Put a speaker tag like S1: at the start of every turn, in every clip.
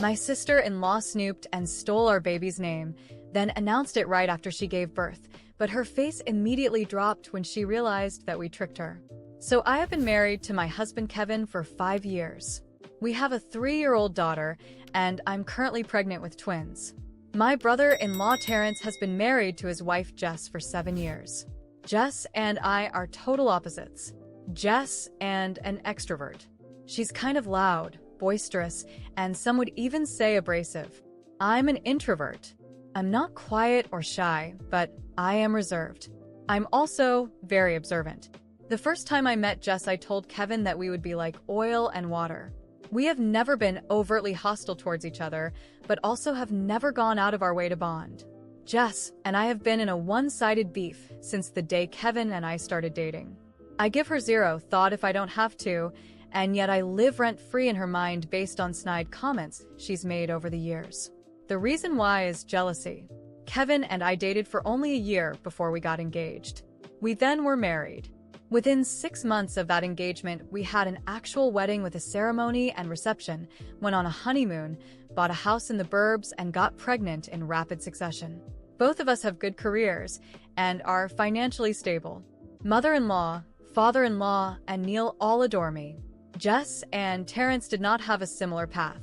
S1: My sister-in-law snooped and stole our baby's name, then announced it right after she gave birth, but her face immediately dropped when she realized that we tricked her. So I have been married to my husband Kevin for 5 years. We have a 3-year-old daughter, and I'm currently pregnant with twins. My brother-in-law Terrence has been married to his wife Jess for 7 years. Jess and I are total opposites. Jess and an extrovert. She's kind of loud, boisterous, and some would even say abrasive. I'm an introvert. I'm not quiet or shy, but I am reserved. I'm also very observant. The first time I met Jess, I told Kevin that we would be like oil and water. We have never been overtly hostile towards each other, but also have never gone out of our way to bond. Jess and I have been in a one-sided beef since the day Kevin and I started dating. I give her zero thought if I don't have to, and yet I live rent-free in her mind based on snide comments she's made over the years. The reason why is jealousy. Kevin and I dated for only a year before we got engaged. We then were married. Within 6 months of that engagement, we had an actual wedding with a ceremony and reception, went on a honeymoon, bought a house in the burbs, and got pregnant in rapid succession. Both of us have good careers and are financially stable. Mother-in-law, father-in-law, and Neil all adore me. Jess and Terrence did not have a similar path.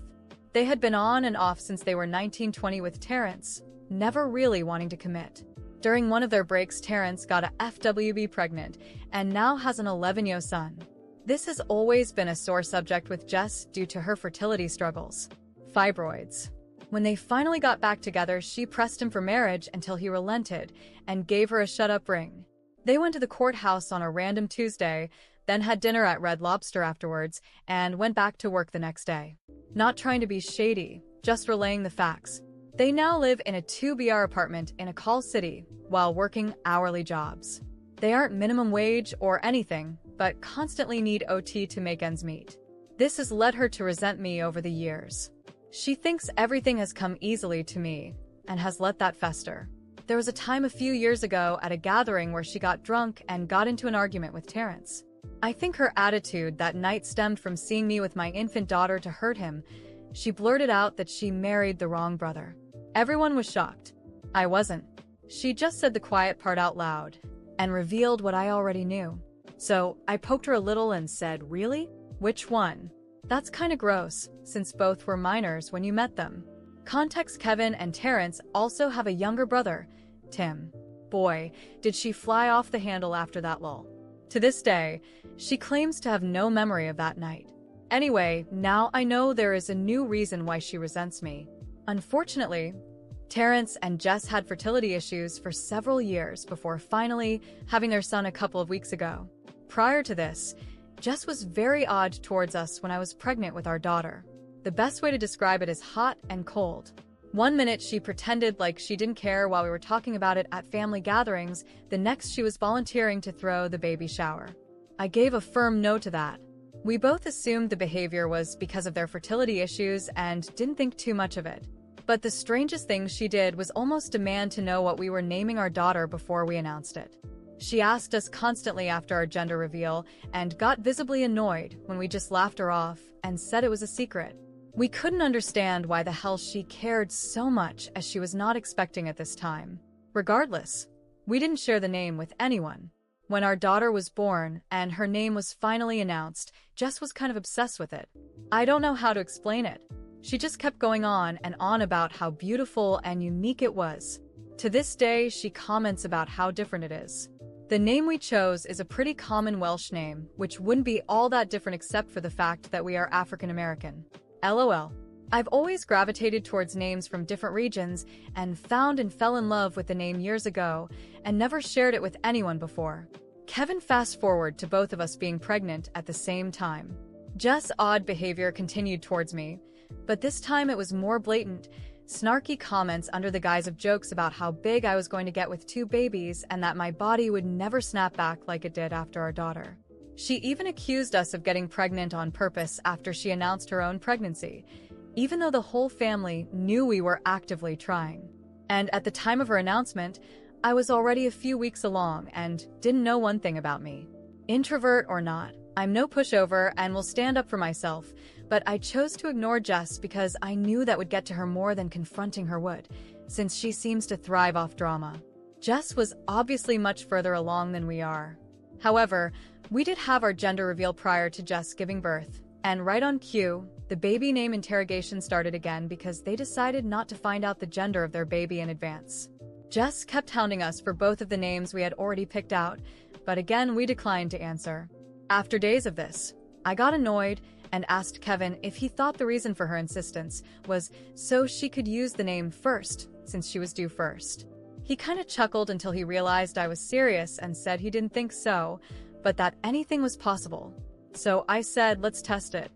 S1: They had been on and off since they were 19-20 with Terrence, never really wanting to commit. During one of their breaks, Terrence got a FWB pregnant and now has an 11-year-old son. This has always been a sore subject with Jess due to her fertility struggles. Fibroids. When they finally got back together, she pressed him for marriage until he relented and gave her a shut-up ring. They went to the courthouse on a random Tuesday, then had dinner at Red Lobster afterwards, and went back to work the next day. Not trying to be shady, just relaying the facts. They now live in a 2-BR apartment in a call city while working hourly jobs. They aren't minimum wage or anything, but constantly need OT to make ends meet. This has led her to resent me over the years. She thinks everything has come easily to me and has let that fester. There was a time a few years ago at a gathering where she got drunk and got into an argument with Terrence. I think her attitude that night stemmed from seeing me with my infant daughter to hurt him. She blurted out that she married the wrong brother. Everyone was shocked. I wasn't. She just said the quiet part out loud and revealed what I already knew. So I poked her a little and said, "Really? Which one?" That's kinda gross, since both were minors when you met them. Context: Kevin and Terrence also have a younger brother, Tim. Boy, did she fly off the handle after that lull. To this day, she claims to have no memory of that night. Anyway, now I know there is a new reason why she resents me. Unfortunately, Terrence and Jess had fertility issues for several years before finally having their son a couple of weeks ago. Prior to this, Jess was very odd towards us when I was pregnant with our daughter. The best way to describe it is hot and cold. One minute she pretended like she didn't care while we were talking about it at family gatherings, the next she was volunteering to throw the baby shower. I gave a firm no to that. We both assumed the behavior was because of their fertility issues and didn't think too much of it. But the strangest thing she did was almost demand to know what we were naming our daughter before we announced it. She asked us constantly after our gender reveal and got visibly annoyed when we just laughed her off and said it was a secret. We couldn't understand why the hell she cared so much, as she was not expecting at this time. Regardless, we didn't share the name with anyone. When our daughter was born and her name was finally announced, Jess was kind of obsessed with it. I don't know how to explain it. She just kept going on and on about how beautiful and unique it was. To this day, she comments about how different it is. The name we chose is a pretty common Welsh name, which wouldn't be all that different except for the fact that we are African American. LOL. I've always gravitated towards names from different regions and found and fell in love with the name years ago and never shared it with anyone before. Kevin fast forward to both of us being pregnant at the same time. Jess' odd behavior continued towards me, but this time it was more blatant. Snarky comments under the guise of jokes about how big I was going to get with 2 babies and that my body would never snap back like it did after our daughter. She even accused us of getting pregnant on purpose after she announced her own pregnancy, even though the whole family knew we were actively trying. And at the time of her announcement, I was already a few weeks along and didn't know one thing about me. Introvert or not, I'm no pushover and will stand up for myself, But I chose to ignore Jess because I knew that would get to her more than confronting her would, since she seems to thrive off drama. Jess was obviously much further along than we are. However, we did have our gender reveal prior to Jess giving birth, and right on cue, the baby name interrogation started again because they decided not to find out the gender of their baby in advance. Jess kept hounding us for both of the names we had already picked out, but again we declined to answer. After days of this, I got annoyed and asked Kevin if he thought the reason for her insistence was so she could use the name first, since she was due first. He kinda chuckled until he realized I was serious and said he didn't think so, but that anything was possible. So I said, let's test it.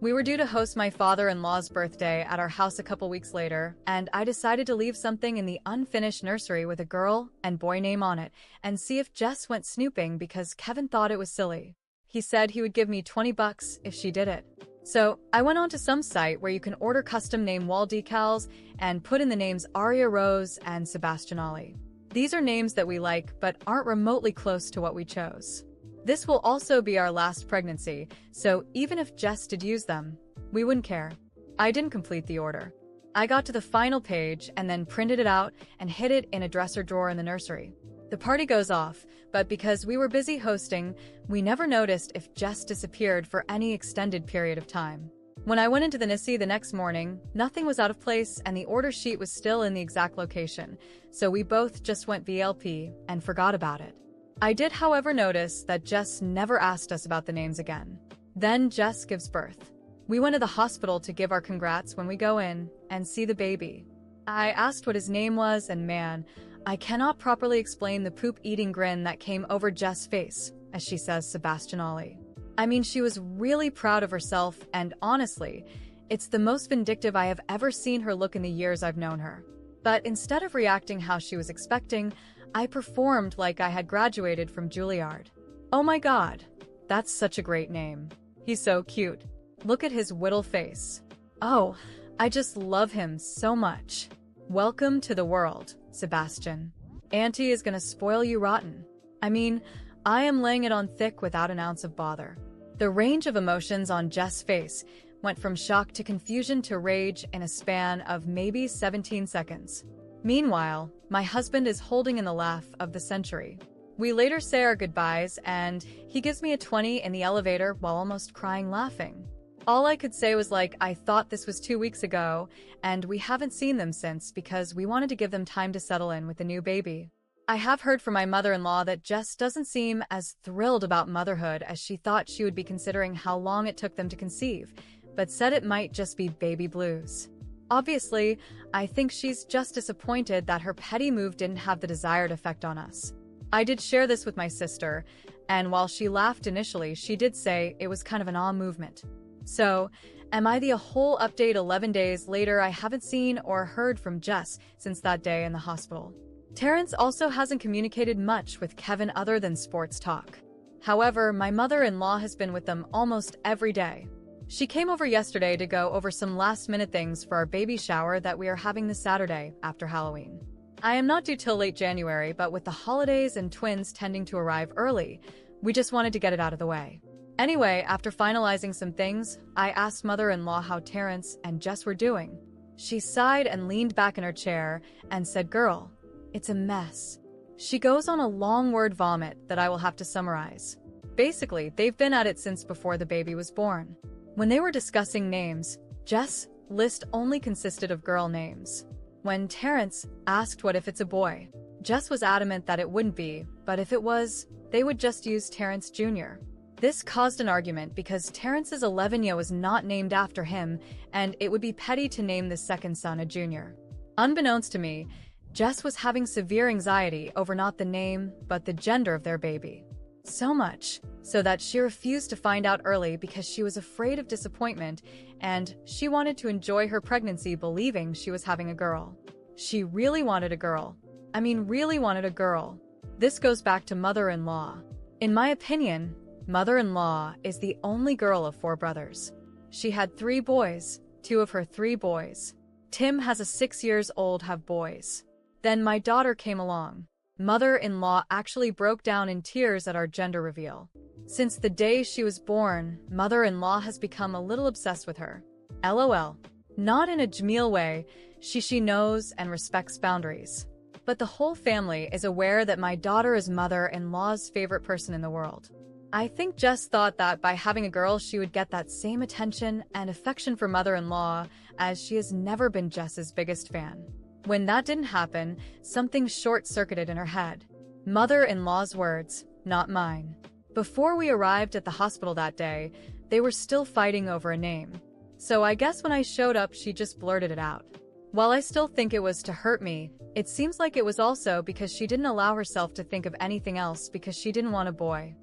S1: We were due to host my father-in-law's birthday at our house a couple weeks later, and I decided to leave something in the unfinished nursery with a girl and boy name on it and see if Jess went snooping because Kevin thought it was silly. He said he would give me $20 if she did it. So I went on to some site where you can order custom name wall decals and put in the names Aria Rose and Sebastian Ali. These are names that we like but aren't remotely close to what we chose. This will also be our last pregnancy, so even if Jess did use them, we wouldn't care. I didn't complete the order. I got to the final page and then printed it out and hid it in a dresser drawer in the nursery. The party goes off, but because we were busy hosting, we never noticed if Jess disappeared for any extended period of time. When I went into the NICU the next morning, nothing was out of place and the order sheet was still in the exact location, so we both just went VLP and forgot about it. I did, however, notice that Jess never asked us about the names again. Then Jess gives birth. We went to the hospital to give our congrats when we go in and see the baby. I asked what his name was, and man, I cannot properly explain the poop-eating grin that came over Jess' face as she says Sebastian Ali. I mean, she was really proud of herself, and honestly, it's the most vindictive I have ever seen her look in the years I've known her. But instead of reacting how she was expecting, I performed like I had graduated from Juilliard. Oh my god, that's such a great name. He's so cute. Look at his whittle face. Oh, I just love him so much. Welcome to the world, Sebastian. Auntie is gonna spoil you rotten. I mean, I am laying it on thick without an ounce of bother. The range of emotions on Jess' face went from shock to confusion to rage in a span of maybe 17 seconds. Meanwhile, my husband is holding in the laugh of the century. We later say our goodbyes, and he gives me a 20 in the elevator while almost crying laughing. All I could say was like, I thought this was 2 weeks ago, and we haven't seen them since because we wanted to give them time to settle in with the new baby. I have heard from my mother-in-law that Jess doesn't seem as thrilled about motherhood as she thought she would be considering how long it took them to conceive, but said it might just be baby blues. Obviously, I think she's just disappointed that her petty move didn't have the desired effect on us. I did share this with my sister, and while she laughed initially, she did say it was kind of an awe movement. So, am I the whole update 11 days later I haven't seen or heard from Jess since that day in the hospital? Terrence also hasn't communicated much with Kevin other than sports talk. However, my mother-in-law has been with them almost every day. She came over yesterday to go over some last-minute things for our baby shower that we are having this Saturday after Halloween. I am not due till late January, but with the holidays and twins tending to arrive early, we just wanted to get it out of the way. Anyway, after finalizing some things, I asked mother-in-law how Terrence and Jess were doing. She sighed and leaned back in her chair and said, "Girl, it's a mess." She goes on a long word vomit that I will have to summarize. Basically, they've been at it since before the baby was born. When they were discussing names, Jess' list only consisted of girl names. When Terrence asked what if it's a boy, Jess was adamant that it wouldn't be, but if it was, they would just use Terrence Jr. This caused an argument because Terrence's 11-year was not named after him, and it would be petty to name the second son a junior. Unbeknownst to me, Jess was having severe anxiety over not the name, but the gender of their baby. So much so that she refused to find out early because she was afraid of disappointment, and she wanted to enjoy her pregnancy believing she was having a girl. She really wanted a girl. I mean, really wanted a girl. This goes back to mother-in-law. In my opinion, mother-in-law is the only girl of 4 brothers. She had 3 boys, 2 of her 3 boys. Tim has a 6 years old have boys. Then my daughter came along. Mother-in-law actually broke down in tears at our gender reveal. Since the day she was born, mother-in-law has become a little obsessed with her. LOL. Not in a Jamil way, she knows and respects boundaries. But the whole family is aware that my daughter is mother-in-law's favorite person in the world. I think Jess thought that by having a girl she would get that same attention and affection for mother-in-law, as she has never been Jess's biggest fan. When that didn't happen, something short-circuited in her head. Mother-in-law's words, not mine. Before we arrived at the hospital that day, they were still fighting over a name. So I guess when I showed up she just blurted it out. While I still think it was to hurt me, it seems like it was also because she didn't allow herself to think of anything else because she didn't want a boy.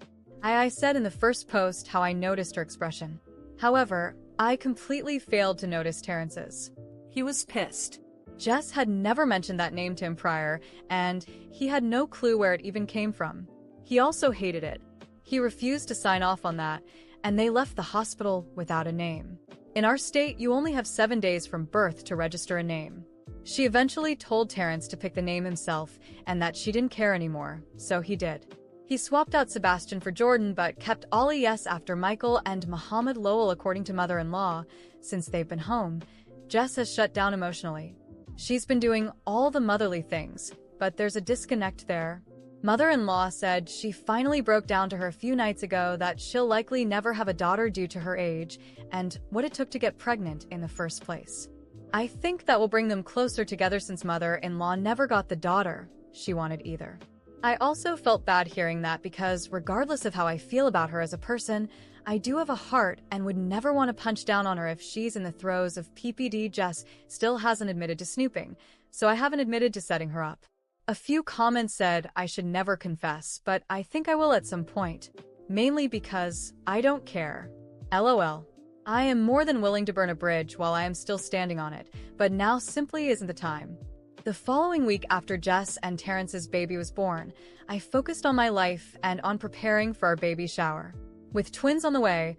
S1: I said in the first post how I noticed her expression. However, I completely failed to notice Terrence's. He was pissed. Jess had never mentioned that name to him prior, and he had no clue where it even came from. He also hated it. He refused to sign off on that, and they left the hospital without a name. In our state, you only have 7 days from birth to register a name. She eventually told Terrence to pick the name himself, and that she didn't care anymore, so he did. He swapped out Sebastian for Jordan but kept Ollie S after Michael and Muhammad Lowell according to mother-in-law. Since they've been home, Jess has shut down emotionally. She's been doing all the motherly things, but there's a disconnect there. Mother-in-law said she finally broke down to her a few nights ago that she'll likely never have a daughter due to her age and what it took to get pregnant in the first place. I think that will bring them closer together since mother-in-law never got the daughter she wanted either. I also felt bad hearing that because regardless of how I feel about her as a person, I do have a heart and would never want to punch down on her if she's in the throes of PPD. Jess still hasn't admitted to snooping, so I haven't admitted to setting her up. A few comments said I should never confess, but I think I will at some point. Mainly because I don't care. LOL. I am more than willing to burn a bridge while I am still standing on it, but now simply isn't the time. The following week after Jess and Terrence's baby was born, I focused on my life and on preparing for our baby shower. With twins on the way,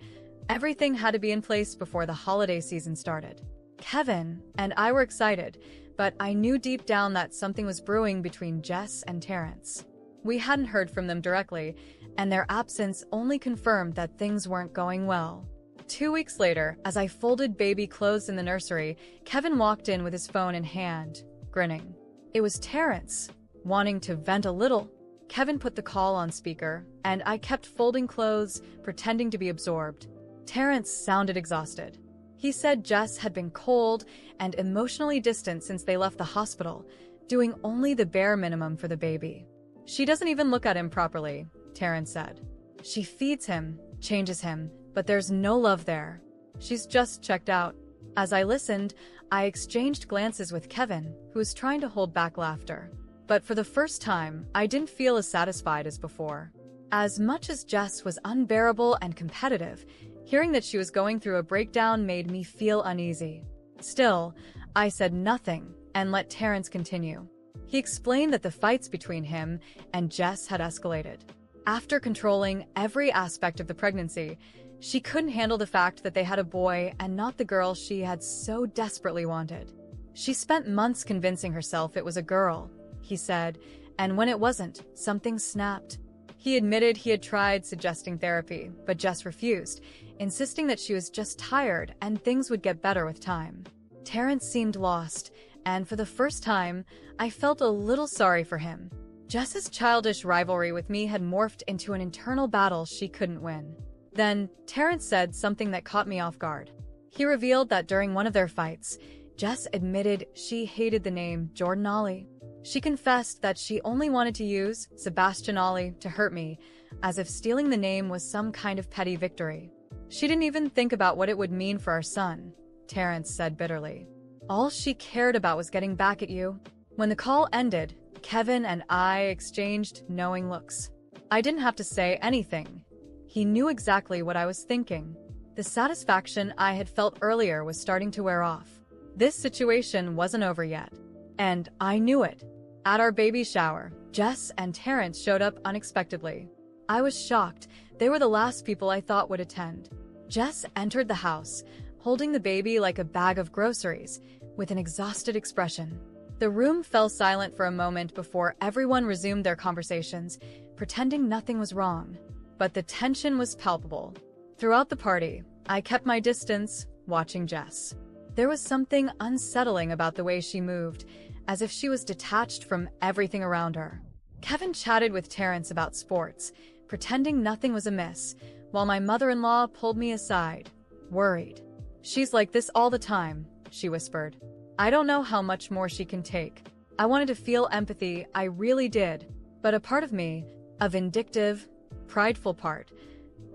S1: everything had to be in place before the holiday season started. Kevin and I were excited, but I knew deep down that something was brewing between Jess and Terrence. We hadn't heard from them directly, and their absence only confirmed that things weren't going well. 2 weeks later, as I folded baby clothes in the nursery, Kevin walked in with his phone in hand, grinning. It was Terrence, wanting to vent a little. Kevin put the call on speaker, and I kept folding clothes, pretending to be absorbed. Terrence sounded exhausted. He said Jess had been cold and emotionally distant since they left the hospital, doing only the bare minimum for the baby. She doesn't even look at him properly, Terrence said. She feeds him, changes him, but there's no love there. She's just checked out. As I listened, I exchanged glances with Kevin, who was trying to hold back laughter. But for the first time, I didn't feel as satisfied as before. As much as Jess was unbearable and competitive, hearing that she was going through a breakdown made me feel uneasy. Still, I said nothing and let Terrence continue. He explained that the fights between him and Jess had escalated. After controlling every aspect of the pregnancy, she couldn't handle the fact that they had a boy and not the girl she had so desperately wanted. She spent months convincing herself it was a girl, he said, and when it wasn't, something snapped. He admitted he had tried suggesting therapy, but Jess refused, insisting that she was just tired and things would get better with time. Terrence seemed lost, and for the first time, I felt a little sorry for him. Jess's childish rivalry with me had morphed into an internal battle she couldn't win. Then, Terrence said something that caught me off guard. He revealed that during one of their fights, Jess admitted she hated the name Jordan Ollie. She confessed that she only wanted to use Sebastian Ollie to hurt me, as if stealing the name was some kind of petty victory. She didn't even think about what it would mean for our son, Terrence said bitterly. All she cared about was getting back at you. When the call ended, Kevin and I exchanged knowing looks. I didn't have to say anything. He knew exactly what I was thinking. The satisfaction I had felt earlier was starting to wear off. This situation wasn't over yet, and I knew it. At our baby shower, Jess and Terrence showed up unexpectedly. I was shocked. They were the last people I thought would attend. Jess entered the house, holding the baby like a bag of groceries, with an exhausted expression. The room fell silent for a moment before everyone resumed their conversations, pretending nothing was wrong. But the tension was palpable. Throughout the party, I kept my distance, watching Jess. There was something unsettling about the way she moved, as if she was detached from everything around her. Kevin chatted with Terrence about sports, pretending nothing was amiss, while my mother-in-law pulled me aside, worried. "She's like this all the time," she whispered. "I don't know how much more she can take." I wanted to feel empathy, I really did. But a part of me, a vindictive, prideful part,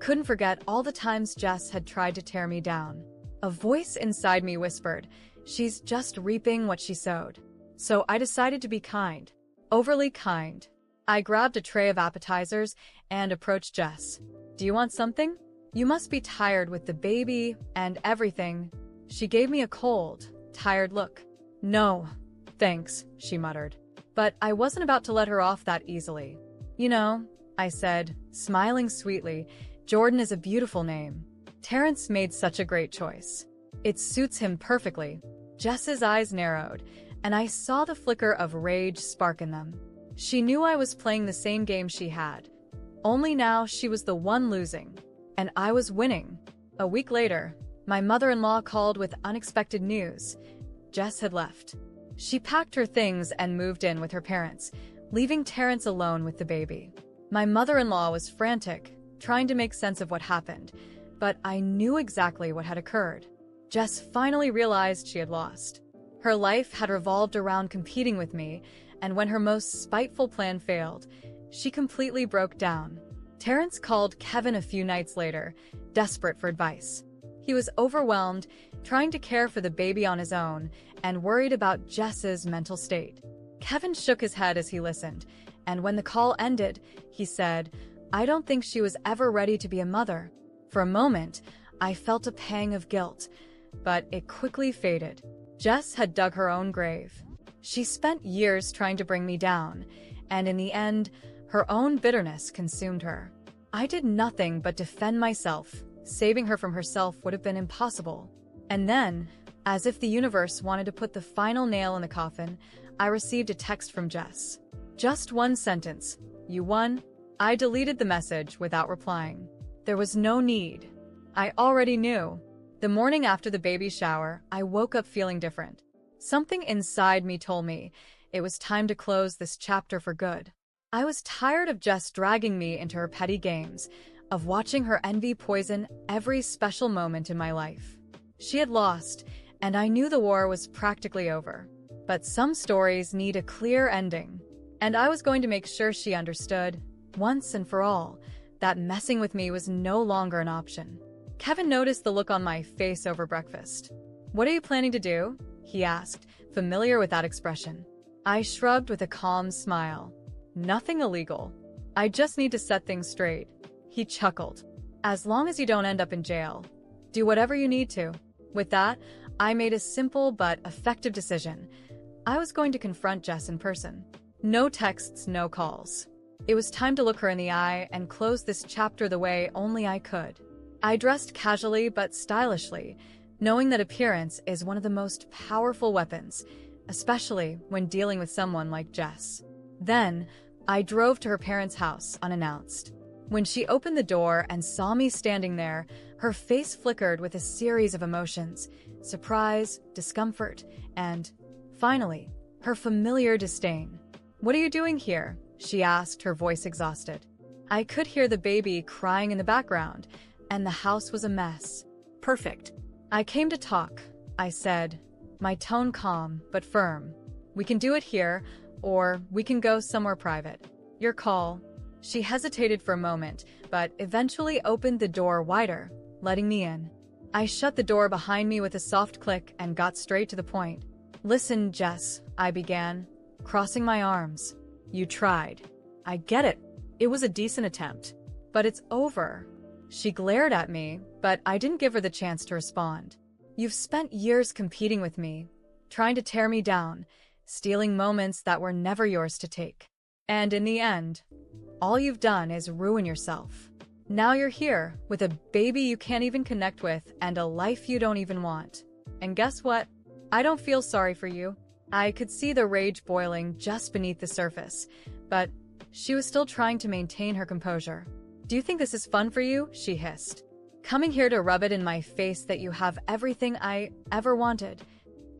S1: couldn't forget all the times Jess had tried to tear me down. A voice inside me whispered, "She's just reaping what she sowed." So I decided to be kind. Overly kind. I grabbed a tray of appetizers and approached Jess. "Do you want something? You must be tired with the baby and everything." She gave me a cold, tired look. "No, thanks," she muttered. But I wasn't about to let her off that easily. "You know," I said, smiling sweetly, "Jordan is a beautiful name. Terrence made such a great choice. It suits him perfectly." Jess's eyes narrowed, and I saw the flicker of rage spark in them. She knew I was playing the same game she had. Only now she was the one losing, and I was winning. A week later, my mother-in-law called with unexpected news. Jess had left. She packed her things and moved in with her parents, leaving Terrence alone with the baby. My mother-in-law was frantic, trying to make sense of what happened, but I knew exactly what had occurred. Jess finally realized she had lost. Her life had revolved around competing with me, and when her most spiteful plan failed, she completely broke down. Terrence called Kevin a few nights later, desperate for advice. He was overwhelmed, trying to care for the baby on his own, and worried about Jess's mental state. Kevin shook his head as he listened, and when the call ended, he said, "I don't think she was ever ready to be a mother." For a moment, I felt a pang of guilt, but it quickly faded. Jess had dug her own grave. She spent years trying to bring me down, and in the end, her own bitterness consumed her. I did nothing but defend myself. Saving her from herself would have been impossible. And then, as if the universe wanted to put the final nail in the coffin, I received a text from Jess. Just one sentence. "You won." I deleted the message without replying. There was no need. I already knew. The morning after the baby shower, I woke up feeling different. Something inside me told me it was time to close this chapter for good. I was tired of Jess dragging me into her petty games, of watching her envy poison every special moment in my life. She had lost, and I knew the war was practically over. But some stories need a clear ending, and I was going to make sure she understood, once and for all, that messing with me was no longer an option. Kevin noticed the look on my face over breakfast. "What are you planning to do?" he asked, familiar with that expression. I shrugged with a calm smile. "Nothing illegal. I just need to set things straight." He chuckled. "As long as you don't end up in jail, do whatever you need to." With that, I made a simple but effective decision. I was going to confront Jess in person. No texts, no calls. It was time to look her in the eye and close this chapter the way only I could. I dressed casually but stylishly, knowing that appearance is one of the most powerful weapons, especially when dealing with someone like Jess. Then, I drove to her parents' house unannounced. When she opened the door and saw me standing there, her face flickered with a series of emotions: surprise, discomfort, and, finally, her familiar disdain. "What are you doing here?" she asked, her voice exhausted. I could hear the baby crying in the background, and the house was a mess. "Perfect. I came to talk," I said, my tone calm but firm. "We can do it here, or we can go somewhere private. Your call." She hesitated for a moment, but eventually opened the door wider, letting me in. I shut the door behind me with a soft click and got straight to the point. "Listen, Jess," I began, crossing my arms. "You tried. I get it. It was a decent attempt. But it's over." She glared at me, but I didn't give her the chance to respond. "You've spent years competing with me, trying to tear me down, stealing moments that were never yours to take. And in the end, all you've done is ruin yourself. Now you're here, with a baby you can't even connect with and a life you don't even want. And guess what? I don't feel sorry for you. I could see the rage boiling just beneath the surface, but she was still trying to maintain her composure. "Do you think this is fun for you?" she hissed. "Coming here to rub it in my face that you have everything I ever wanted."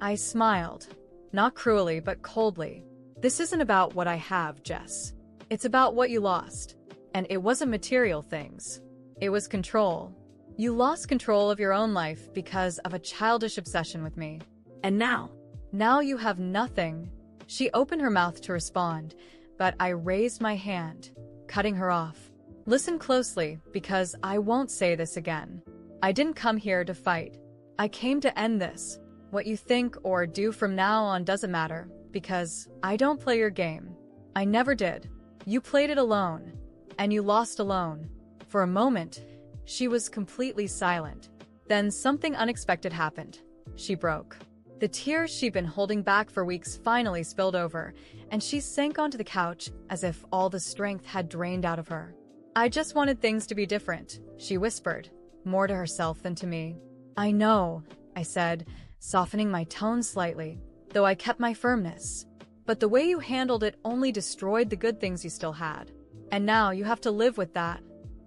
S1: I smiled, not cruelly but coldly. "This isn't about what I have, Jess. It's about what you lost. And it wasn't material things. It was control. You lost control of your own life because of a childish obsession with me. And now you have nothing." She opened her mouth to respond, but I raised my hand, cutting her off. "Listen closely, because I won't say this again. I didn't come here to fight. I came to end this. What you think or do from now on doesn't matter, because I don't play your game. I never did. You played it alone, and you lost alone." For a moment, she was completely silent. Then something unexpected happened. She broke. The tears she'd been holding back for weeks finally spilled over, and she sank onto the couch as if all the strength had drained out of her. "I just wanted things to be different," she whispered, more to herself than to me. "I know," I said, softening my tone slightly, though I kept my firmness. "But the way you handled it only destroyed the good things you still had. And now you have to live with that."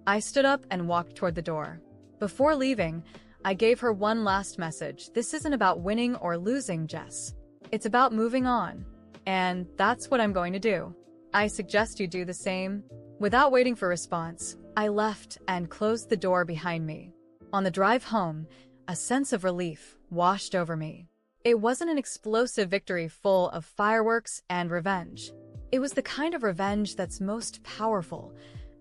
S1: I stood up and walked toward the door. Before leaving, I gave her one last message. "This isn't about winning or losing, Jess. It's about moving on. And that's what I'm going to do. I suggest you do the same." Without waiting for response, I left and closed the door behind me. On the drive home, a sense of relief washed over me. It wasn't an explosive victory full of fireworks and revenge. It was the kind of revenge that's most powerful,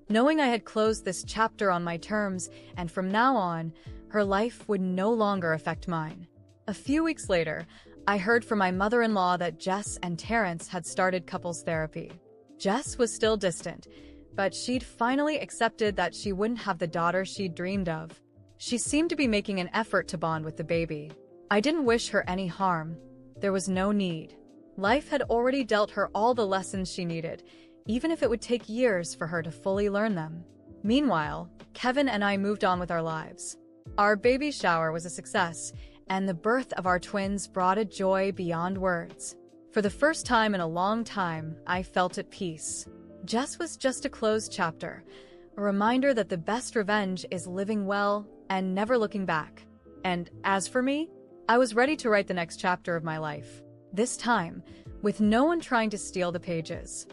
S1: knowing I had closed this chapter on my terms, and from now on, her life would no longer affect mine. A few weeks later, I heard from my mother-in-law that Jess and Terrence had started couples therapy. Jess was still distant, but she'd finally accepted that she wouldn't have the daughter she'd dreamed of. She seemed to be making an effort to bond with the baby. I didn't wish her any harm. There was no need. Life had already dealt her all the lessons she needed, even if it would take years for her to fully learn them. Meanwhile, Kevin and I moved on with our lives. Our baby shower was a success, and the birth of our twins brought a joy beyond words. For the first time in a long time, I felt at peace. Jess was just a closed chapter, a reminder that the best revenge is living well and never looking back. And as for me, I was ready to write the next chapter of my life. This time, with no one trying to steal the pages.